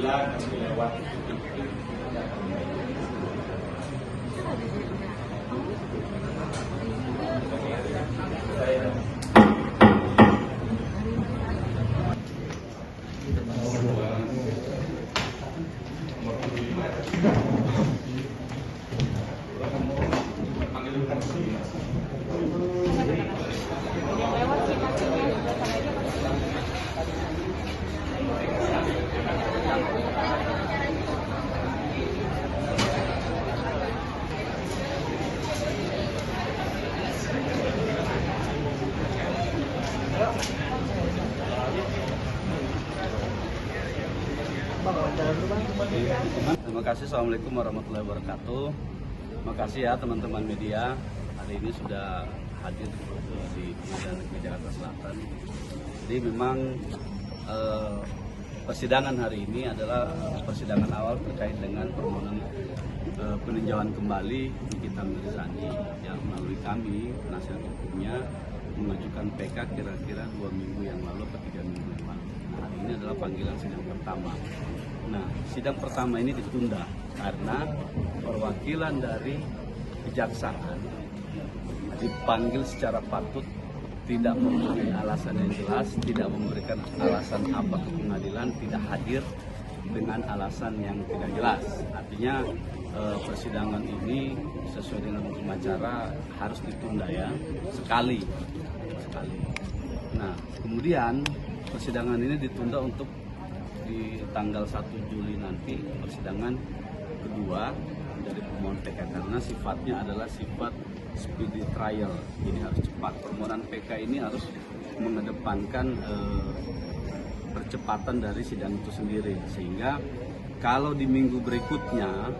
Alhamdulillah kami lewat Terima kasih. Assalamualaikum warahmatullahi wabarakatuh. Terima kasih ya teman-teman media, hari ini sudah hadir di Pengadilan Negeri Jakarta Selatan. Jadi memang persidangan hari ini adalah persidangan awal terkait dengan permohonan peninjauan kembali Nikita Mirzani yang melalui kami penasihat hukumnya mengajukan PK kira-kira 2 minggu yang lalu atau 3 minggu yang lalu. Nah, hari ini adalah panggilan sidang pertama. Nah, sidang pertama ini ditunda karena perwakilan dari kejaksaan dipanggil secara patut, tidak memberikan alasan yang jelas, tidak memberikan alasan apa ke pengadilan, tidak hadir dengan alasan yang tidak jelas. Artinya persidangan ini sesuai dengan hukum acara harus ditunda ya, sekali. Nah, kemudian persidangan ini ditunda untuk di tanggal 1 Juli nanti, persidangan kedua dari pemohon PK karena sifatnya adalah sifat speedy trial, jadi harus cepat. Permohonan PK ini harus mengedepankan percepatan dari sidang itu sendiri, sehingga kalau di minggu berikutnya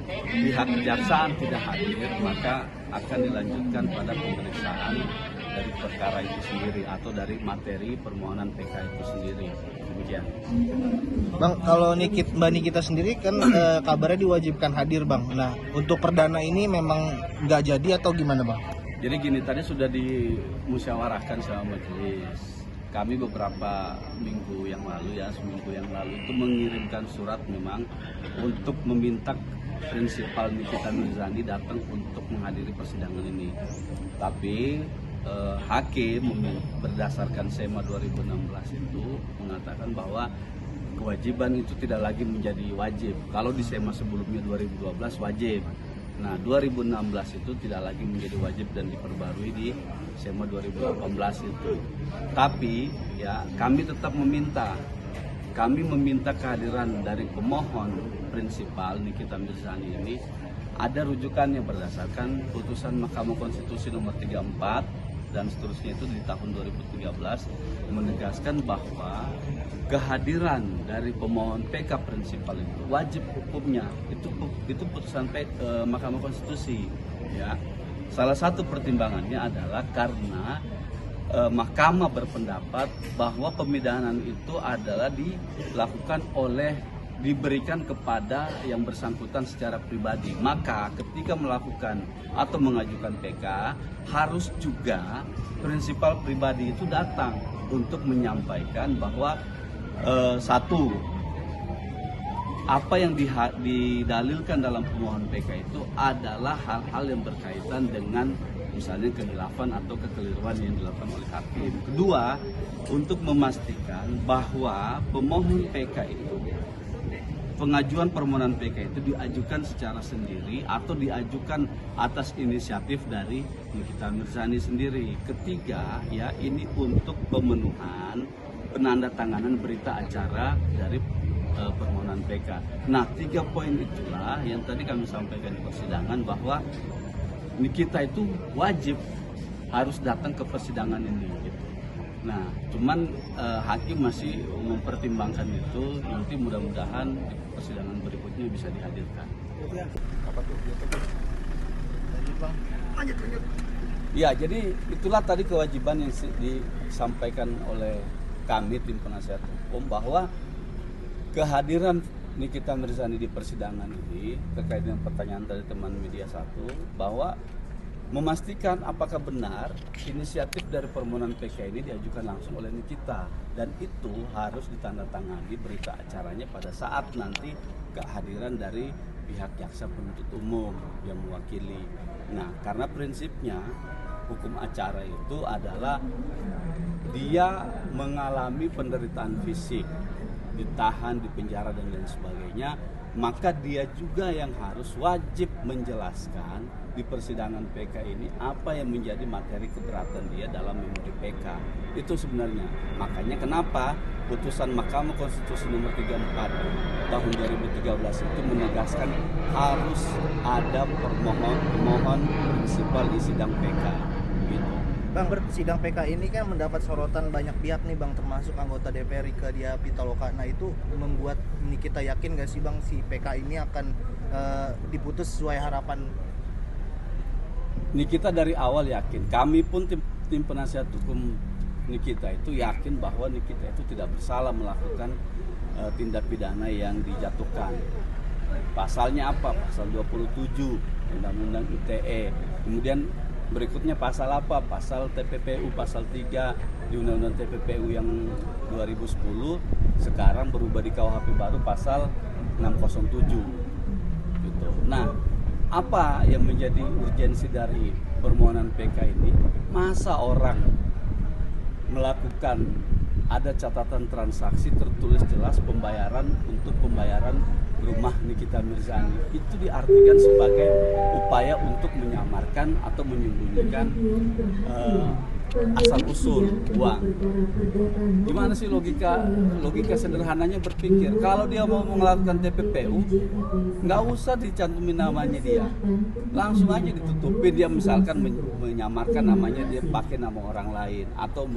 pihak kejaksaan tidak hadir, maka akan dilanjutkan pada pemeriksaan dari perkara itu sendiri atau dari materi permohonan PK itu sendiri. Demikian. Bang, kalau Mbak Nikita sendiri kan kabarnya diwajibkan hadir, Bang. Nah, untuk perdana ini memang nggak jadi atau gimana, Bang? Jadi gini, tadi sudah dimusyawarahkan sama majelis. Kami beberapa minggu yang lalu ya, seminggu yang lalu itu mengirimkan surat memang untuk meminta prinsipal Nikita Mirzani datang untuk menghadiri persidangan ini. Tapi hakim berdasarkan SEMA 2016 itu mengatakan bahwa kewajiban itu tidak lagi menjadi wajib. Kalau di SEMA sebelumnya 2012 wajib. Nah, 2016 itu tidak lagi menjadi wajib dan diperbarui di SEMA 2018 itu. Tapi ya kami tetap meminta kehadiran dari pemohon prinsipal Nikita Mirzani ini, ada rujukannya berdasarkan putusan Mahkamah Konstitusi nomor 34 dan seterusnya itu di tahun 2013 menegaskan bahwa kehadiran dari pemohon PK prinsipal itu wajib hukumnya, itu putusan Mahkamah Konstitusi ya. Salah satu pertimbangannya adalah karena Mahkamah berpendapat bahwa pemidanaan itu adalah diberikan kepada yang bersangkutan secara pribadi. Maka ketika melakukan atau mengajukan PK, harus juga prinsipal pribadi itu datang untuk menyampaikan bahwa satu, apa yang didalilkan dalam permohonan PK itu adalah hal-hal yang berkaitan dengan misalnya kehilafan atau kekeliruan yang dilakukan oleh hakim. Kedua, untuk memastikan bahwa pemohon PK itu, pengajuan permohonan PK itu diajukan secara sendiri atau diajukan atas inisiatif dari Nikita Mirzani sendiri. Ketiga, ya ini untuk pemenuhan penandatanganan berita acara dari permohonan PK. Nah, 3 poin itulah yang tadi kami sampaikan di persidangan bahwa Nikita itu wajib harus datang ke persidangan ini. Gitu. Nah, cuman hakim masih mempertimbangkan itu. Nanti mudah-mudahan di persidangan berikutnya bisa dihadirkan. Ya, jadi itulah tadi kewajiban yang disampaikan oleh kami tim penasihat hukum bahwa kehadiran Nikita Mirzani di persidangan ini terkait dengan pertanyaan dari teman media satu, bahwa memastikan apakah benar inisiatif dari permohonan PK ini diajukan langsung oleh Nikita, dan itu harus ditandatangani berita acaranya pada saat nanti kehadiran dari pihak jaksa penuntut umum yang mewakili. Nah, karena prinsipnya hukum acara itu adalah dia mengalami penderitaan fisik, ditahan, dipenjara dan lain sebagainya, maka dia juga yang harus wajib menjelaskan di persidangan PK ini apa yang menjadi materi keberatan dia dalam memori PK. Itu sebenarnya. Makanya kenapa putusan Mahkamah Konstitusi nomor 34 tahun 2013 itu menegaskan harus ada pemohon prinsipal di sidang PK. Gitu. Bang, sidang PK ini kan mendapat sorotan banyak pihak nih Bang, termasuk anggota DPR Rieke Diah Pitaloka. Nah, itu membuat kita yakin gak sih Bang si PK ini akan diputus sesuai harapan? Nikita dari awal yakin, kami pun tim penasihat hukum Nikita itu yakin bahwa Nikita itu tidak bersalah melakukan tindak pidana yang dijatuhkan. Pasalnya apa? Pasal 27 Undang-Undang ITE. Kemudian berikutnya pasal apa? Pasal TPPU pasal 3 di Undang-Undang TPPU yang 2010 sekarang berubah di KUHP baru pasal 607 gitu. Nah, apa yang menjadi urgensi dari permohonan PK ini? Masa orang melakukan ada catatan transaksi tertulis jelas pembayaran untuk pembayaran rumah Nikita Mirzani itu diartikan sebagai upaya untuk menyamarkan atau menyembunyikan asal usul uang. Gimana sih logika sederhananya berpikir kalau dia mau melakukan TPPU nggak usah dicantumin namanya dia, langsung aja ditutupin. Dia misalkan menyamarkan namanya, dia pakai nama orang lain atau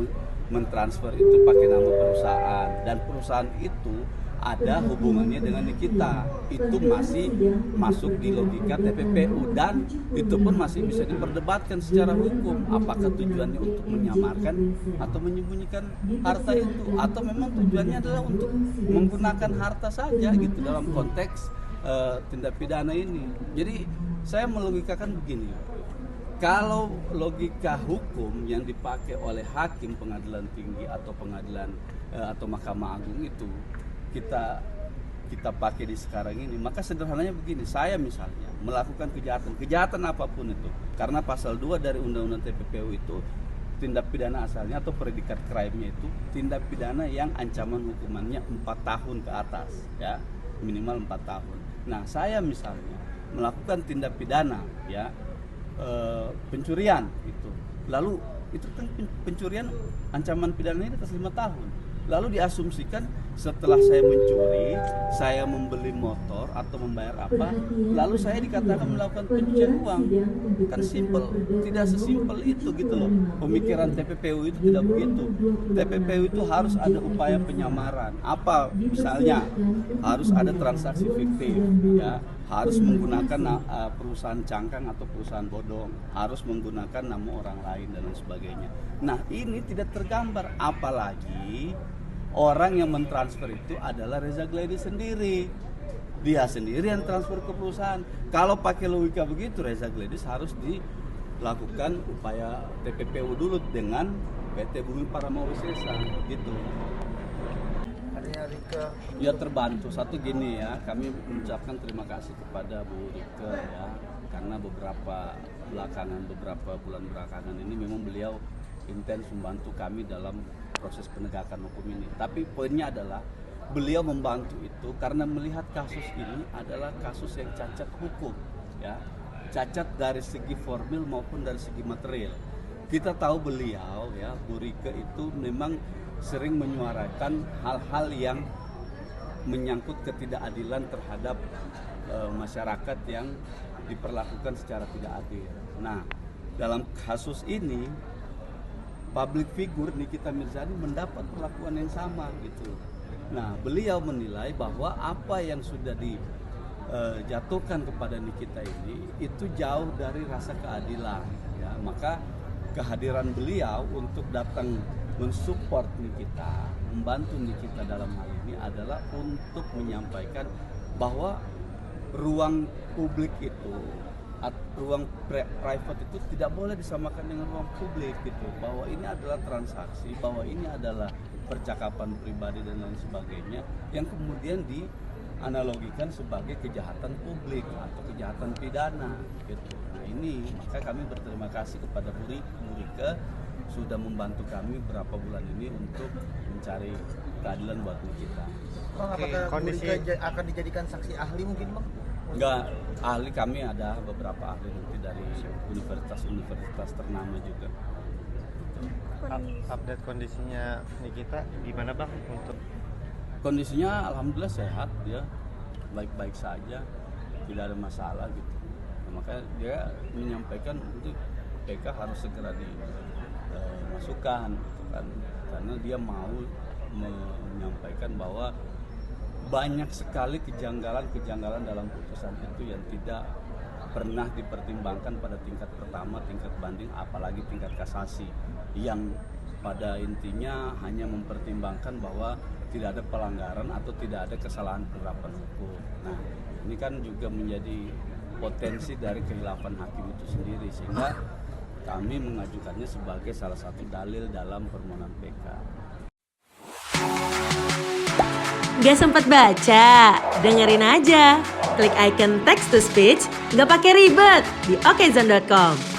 mentransfer itu pakai nama perusahaan, dan perusahaan itu ada hubungannya dengan Nikita, itu masih masuk di logika TPPU, dan itu pun masih bisa diperdebatkan secara hukum apakah tujuannya untuk menyamarkan atau menyembunyikan harta itu, atau memang tujuannya adalah untuk menggunakan harta saja gitu dalam konteks tindak pidana ini. Jadi saya melogikakan begini, kalau logika hukum yang dipakai oleh hakim pengadilan tinggi atau pengadilan atau Mahkamah Agung itu kita pakai di sekarang ini, maka sederhananya begini, saya misalnya melakukan kejahatan apapun itu, karena pasal 2 dari Undang-Undang TPPU itu tindak pidana asalnya atau predikat crime-nya itu tindak pidana yang ancaman hukumannya 4 tahun ke atas, ya, minimal 4 tahun. Nah, saya misalnya melakukan tindak pidana, ya, pencurian itu, lalu itu kan pencurian ancaman pidananya di atas 5 tahun. Lalu diasumsikan setelah saya mencuri, saya membeli motor atau membayar apa, lalu saya dikatakan melakukan pencucian uang. Kan simpel, tidak sesimpel itu gitu loh. Pemikiran TPPU itu tidak begitu. TPPU itu harus ada upaya penyamaran. Apa misalnya? Harus ada transaksi fiktif, ya. Harus menggunakan perusahaan cangkang atau perusahaan bodong, harus menggunakan nama orang lain dan lain sebagainya. Nah, ini tidak tergambar, apalagi orang yang mentransfer itu adalah Reza Glady sendiri. Dia sendiri yang transfer ke perusahaan. Kalau pakai logika begitu, Reza Glady harus dilakukan upaya TPPU dulu dengan PT Bumi Paramawisesa gitu. Ya terbantu. Satu gini ya, kami mengucapkan terima kasih kepada Bu Rieke ya, karena beberapa bulan belakangan ini memang beliau intens membantu kami dalam proses penegakan hukum ini. Tapi poinnya adalah beliau membantu itu karena melihat kasus ini adalah kasus yang cacat hukum, ya, cacat dari segi formil maupun dari segi material. Kita tahu beliau ya, Bu Rieke itu memang sering menyuarakan hal-hal yang menyangkut ketidakadilan terhadap masyarakat yang diperlakukan secara tidak adil. Nah, dalam kasus ini public figure Nikita Mirzani mendapat perlakuan yang sama gitu. Nah, beliau menilai bahwa apa yang sudah dijatuhkan kepada Nikita ini itu jauh dari rasa keadilan, ya. Maka kehadiran beliau untuk datang mensupport Nikita, membantu Nikita dalam hal ini adalah untuk menyampaikan bahwa ruang publik itu ruang private itu tidak boleh disamakan dengan ruang publik gitu, bahwa ini adalah transaksi, bahwa ini adalah percakapan pribadi dan lain sebagainya yang kemudian dianalogikan sebagai kejahatan publik atau kejahatan pidana gitu. Nah ini maka kami berterima kasih kepada Bu Rike sudah membantu kami berapa bulan ini untuk mencari keadilan buat kita. Bang, apakah kondisi- Bu Rike akan dijadikan saksi ahli mungkin bang? Enggak, ahli kami ada beberapa ahli nanti dari universitas ternama juga. Update kondisinya Nikita gimana bang untuk Kondisinya alhamdulillah sehat, dia baik-baik saja, tidak ada masalah gitu. Nah, makanya dia menyampaikan untuk PK harus segera dimasukkan gitu kan, karena dia mau menyampaikan bahwa banyak sekali kejanggalan dalam putusan itu yang tidak pernah dipertimbangkan pada tingkat pertama, tingkat banding, apalagi tingkat kasasi, yang pada intinya hanya mempertimbangkan bahwa tidak ada pelanggaran atau tidak ada kesalahan penerapan hukum. Nah, ini kan juga menjadi potensi dari kehilafan hakim itu sendiri, sehingga kami mengajukannya sebagai salah satu dalil dalam permohonan PK. Gak sempat baca? Dengerin aja. Klik icon text to speech, gak pakai ribet di okezone.com.